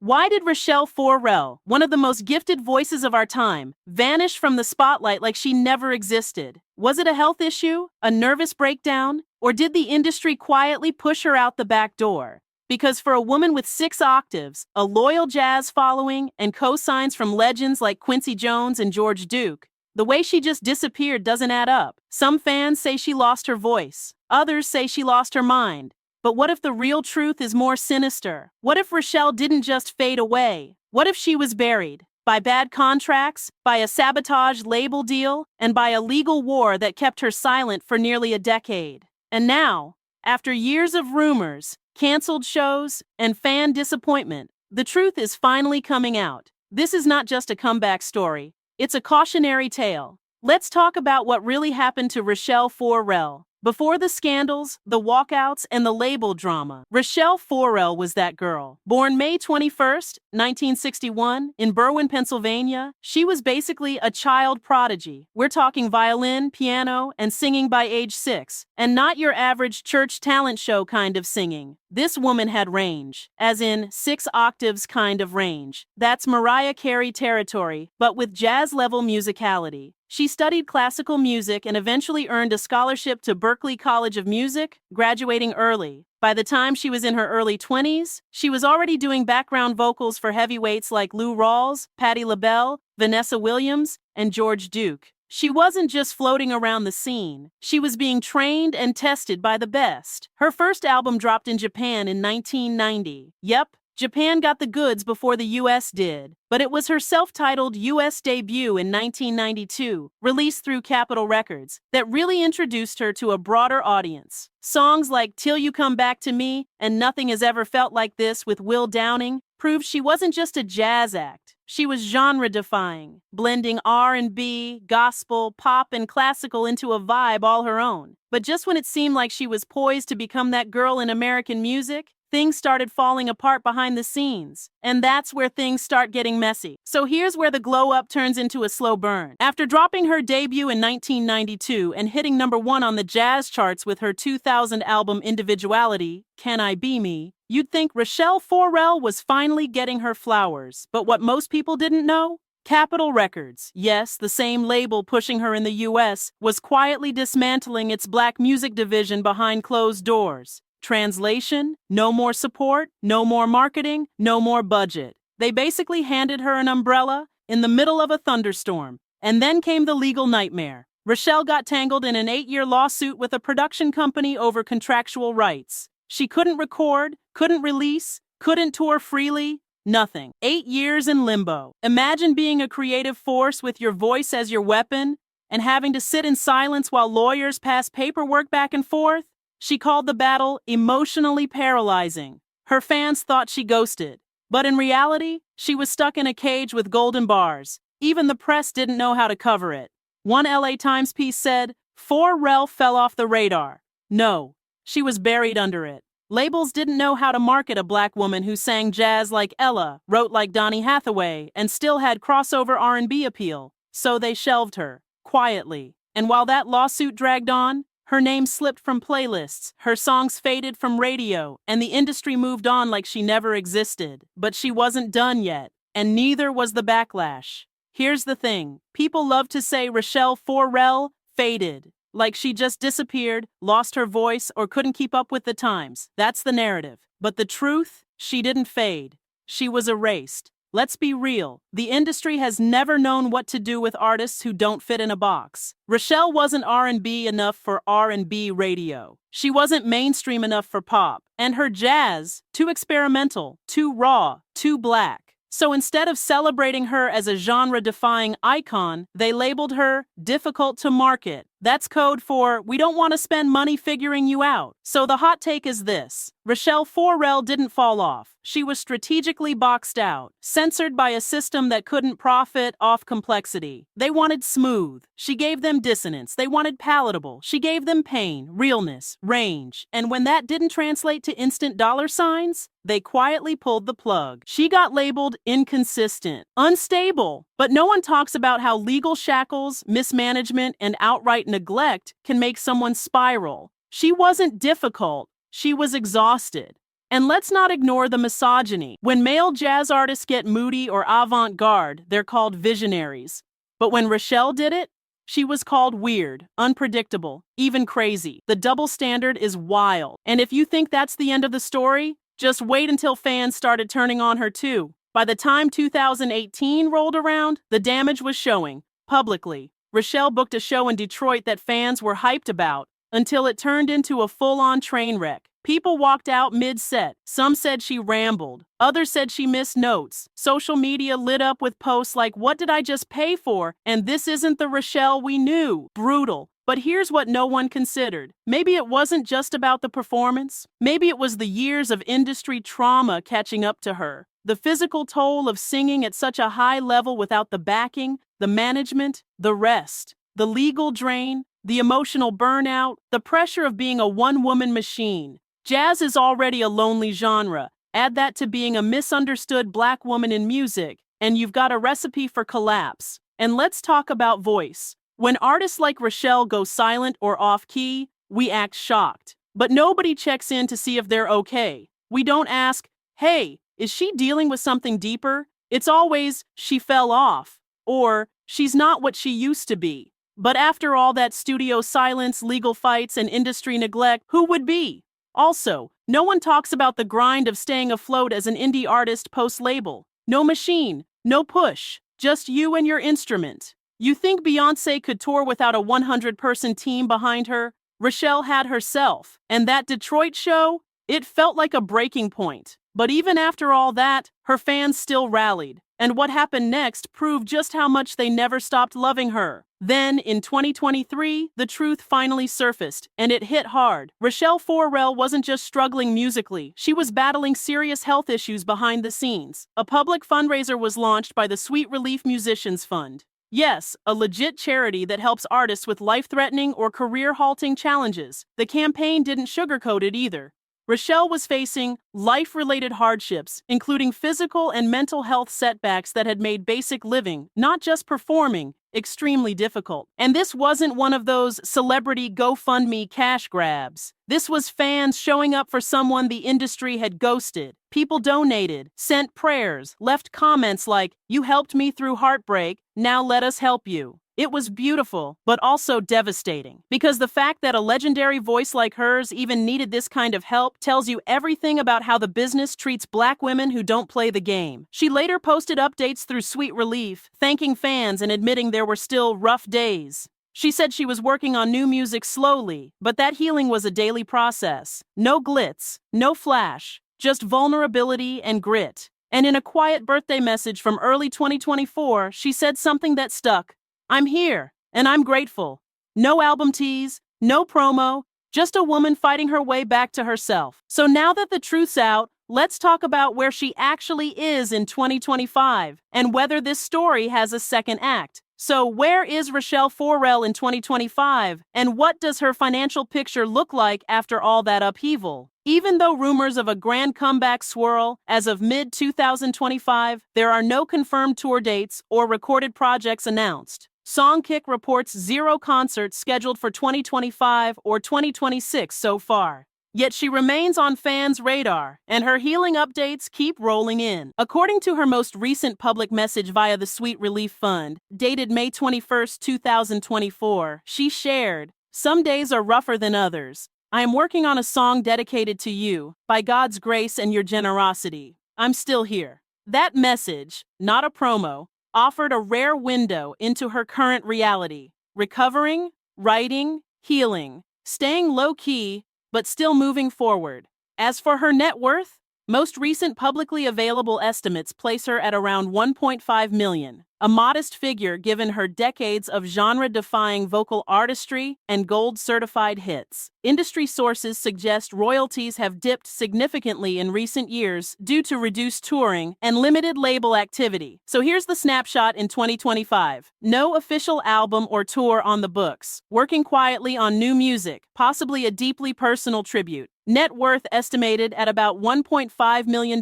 Why did Rachelle Ferrell, one of the most gifted voices of our time, vanish from the spotlight like she never existed? Was it a health issue, a nervous breakdown, or did the industry quietly push her out the back door? Because for a woman with 6 octaves, a loyal jazz following, and co-signs from legends like Quincy Jones and George Duke, the way she just disappeared doesn't add up. Some fans say she lost her voice. Others say she lost her mind. But what if the real truth is more sinister? What if Rachelle didn't just fade away? What if she was buried? By bad contracts, by a sabotage label deal, and by a legal war that kept her silent for nearly a decade. And now, after years of rumors, canceled shows, and fan disappointment, the truth is finally coming out. This is not just a comeback story. It's a cautionary tale. Let's talk about what really happened to Rachelle Ferrell. Before the scandals, the walkouts, and the label drama, Rachelle Ferrell was that girl. Born May 21st, 1961, in Berwyn, Pennsylvania, she was basically a child prodigy. We're talking violin, piano, and singing by age 6. And not your average church talent show kind of singing. This woman had range, as in 6 octaves kind of range. That's Mariah Carey territory, but with jazz-level musicality. She studied classical music and eventually earned a scholarship to Berklee College of Music, graduating early. By the time she was in her early 20s, she was already doing background vocals for heavyweights like Lou Rawls, Patti LaBelle, Vanessa Williams, and George Duke. She wasn't just floating around the scene. She was being trained and tested by the best. Her first album dropped in Japan in 1990. Yep, Japan got the goods before the US did, but it was her self-titled US debut in 1992, released through Capitol Records, that really introduced her to a broader audience. Songs like Till You Come Back to Me and Nothing Has Ever Felt Like This with Will Downing proved she wasn't just a jazz act. She was genre-defying, blending R&B, gospel, pop, and classical into a vibe all her own. But just when it seemed like she was poised to become that girl in American music, things started falling apart behind the scenes. And that's where things start getting messy. So here's where the glow-up turns into a slow burn. After dropping her debut in 1992 and hitting #1 on the jazz charts with her 2000 album Individuality, Can I Be Me, you'd think Rachelle Ferrell was finally getting her flowers. But what most people didn't know? Capitol Records, yes, the same label pushing her in the US, was quietly dismantling its black music division behind closed doors. Translation, no more support, no more marketing, no more budget. They basically handed her an umbrella in the middle of a thunderstorm. And then came the legal nightmare. Rachelle got tangled in an 8-year lawsuit with a production company over contractual rights. She couldn't record, couldn't release, couldn't tour freely, nothing. 8 years in limbo. Imagine being a creative force with your voice as your weapon and having to sit in silence while lawyers pass paperwork back and forth. She called the battle emotionally paralyzing. Her fans thought she ghosted. But in reality, she was stuck in a cage with golden bars. Even the press didn't know how to cover it. One LA Times piece said, Ferrell fell off the radar. No, she was buried under it. Labels didn't know how to market a black woman who sang jazz like Ella, wrote like Donny Hathaway, and still had crossover R&B appeal. So they shelved her, quietly. And while that lawsuit dragged on, her name slipped from playlists, her songs faded from radio, and the industry moved on like she never existed. But she wasn't done yet, and neither was the backlash. Here's the thing. People love to say Rachelle Ferrell faded, like she just disappeared, lost her voice, or couldn't keep up with the times. That's the narrative. But the truth? She didn't fade. She was erased. Let's be real. The industry has never known what to do with artists who don't fit in a box. Rachelle wasn't R&B enough for R&B radio. She wasn't mainstream enough for pop. And her jazz, too experimental, too raw, too black. So instead of celebrating her as a genre-defying icon, they labeled her difficult to market. That's code for, we don't want to spend money figuring you out. So the hot take is this. Rachelle Ferrell didn't fall off. She was strategically boxed out, censored by a system that couldn't profit off complexity. They wanted smooth. She gave them dissonance. They wanted palatable. She gave them pain, realness, range. And when that didn't translate to instant dollar signs, they quietly pulled the plug. She got labeled inconsistent, unstable. But no one talks about how legal shackles, mismanagement, and outright neglect can make someone spiral. She wasn't difficult. She was exhausted. And let's not ignore the misogyny. When male jazz artists get moody or avant-garde, they're called visionaries. But when Rachelle did it, she was called weird, unpredictable, even crazy. The double standard is wild. And if you think that's the end of the story, just wait until fans started turning on her too. By the time 2018 rolled around, the damage was showing, publicly. Rachelle booked a show in Detroit that fans were hyped about, until it turned into a full-on train wreck. People walked out mid-set. Some said she rambled. Others said she missed notes. Social media lit up with posts like, "What did I just pay for? And this isn't the Rachelle we knew." Brutal. But here's what no one considered. Maybe it wasn't just about the performance. Maybe it was the years of industry trauma catching up to her. The physical toll of singing at such a high level without the backing, the management, the rest, the legal drain, the emotional burnout, the pressure of being a one-woman machine. Jazz is already a lonely genre. Add that to being a misunderstood Black woman in music, and you've got a recipe for collapse. And let's talk about voice. When artists like Rachelle go silent or off-key, we act shocked. But nobody checks in to see if they're okay. We don't ask, "Hey, is she dealing with something deeper?" It's always, "She fell off," or "She's not what she used to be." But after all that studio silence, legal fights, and industry neglect, who would be? Also, no one talks about the grind of staying afloat as an indie artist post-label. No machine, no push, just you and your instrument. You think Beyoncé could tour without a 100-person team behind her? Rachelle had herself, and that Detroit show, it felt like a breaking point. But even after all that, her fans still rallied. And what happened next proved just how much they never stopped loving her. Then, in 2023, the truth finally surfaced, and it hit hard. Rachelle Ferrell wasn't just struggling musically, she was battling serious health issues behind the scenes. A public fundraiser was launched by the Sweet Relief Musicians Fund. Yes, a legit charity that helps artists with life-threatening or career-halting challenges. The campaign didn't sugarcoat it either. Rachelle was facing life-related hardships, including physical and mental health setbacks that had made basic living, not just performing, extremely difficult. And this wasn't one of those celebrity GoFundMe cash grabs. This was fans showing up for someone the industry had ghosted. People donated, sent prayers, left comments like, "You helped me through heartbreak, now let us help you." It was beautiful, but also devastating, because the fact that a legendary voice like hers even needed this kind of help tells you everything about how the business treats Black women who don't play the game. She later posted updates through Sweet Relief, thanking fans and admitting there were still rough days. She said she was working on new music slowly, but that healing was a daily process. No glitz, no flash, just vulnerability and grit. And in a quiet birthday message from early 2024, she said something that stuck. "I'm here, and I'm grateful." No album tease, no promo, just a woman fighting her way back to herself. So now that the truth's out, let's talk about where she actually is in 2025, and whether this story has a second act. So where is Rachelle Ferrell in 2025, and what does her financial picture look like after all that upheaval? Even though rumors of a grand comeback swirl, as of mid-2025, there are no confirmed tour dates or recorded projects announced. Songkick reports 0 concerts scheduled for 2025 or 2026 so far. Yet she remains on fans' radar, and her healing updates keep rolling in. According to her most recent public message via the Sweet Relief Fund, dated May 21, 2024, she shared, "Some days are rougher than others. I am working on a song dedicated to you. By God's grace and your generosity, I'm still here." That message, not a promo, offered a rare window into her current reality. Recovering, writing, healing, staying low-key, but still moving forward. As for her net worth, most recent publicly available estimates place her at around $1.5 million, a modest figure given her decades of genre-defying vocal artistry and gold-certified hits. Industry sources suggest royalties have dipped significantly in recent years due to reduced touring and limited label activity. So here's the snapshot in 2025. No official album or tour on the books. Working quietly on new music, possibly a deeply personal tribute. Net worth estimated at about $1.5 million,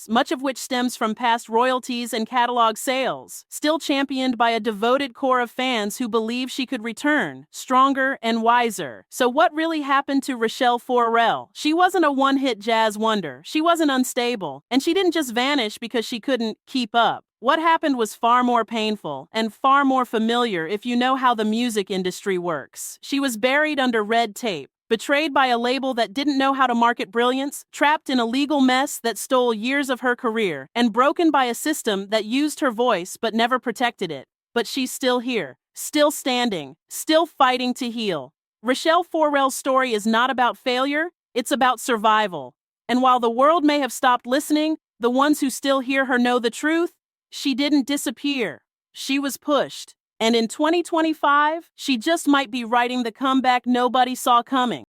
much of which stems from past royalties and catalog sales. still championed by a devoted core of fans who believe she could return, stronger and wiser. So what really happened to Rachelle Ferrell? She wasn't a one-hit jazz wonder. She wasn't unstable, and she didn't just vanish because she couldn't keep up. What happened was far more painful and far more familiar if you know how the music industry works. She was buried under red tape, betrayed by a label that didn't know how to market brilliance, trapped in a legal mess that stole years of her career, and broken by a system that used her voice but never protected it. But she's still here, still standing, still fighting to heal. Rachelle Ferrell's story is not about failure, it's about survival. And while the world may have stopped listening, the ones who still hear her know the truth. She didn't disappear. She was pushed. And in 2025, she just might be writing the comeback nobody saw coming.